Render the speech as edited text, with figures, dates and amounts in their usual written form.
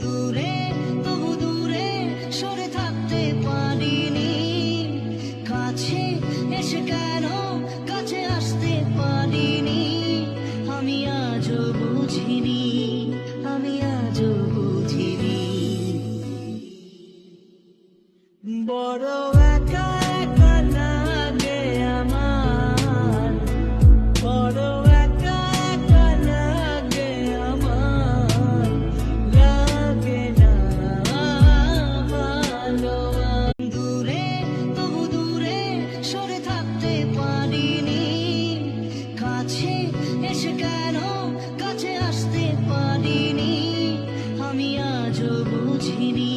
দূরে তবু দূরে সরে থাকতে পারিনি, কাছে এসে কেন কাছে আসতে পারিনি। আমি আজও বুঝিনি, আমি আজও বুঝিনি। বড় একা একা লাগে আমার, বড় একা একা লাগে আমার, লাগে না ভালো। দূরে তবু দূরে সরে থাকতে পারিনি, কাছে এসে কেন কাছে আসতে পারিনি। আমি আজও বুঝিনি।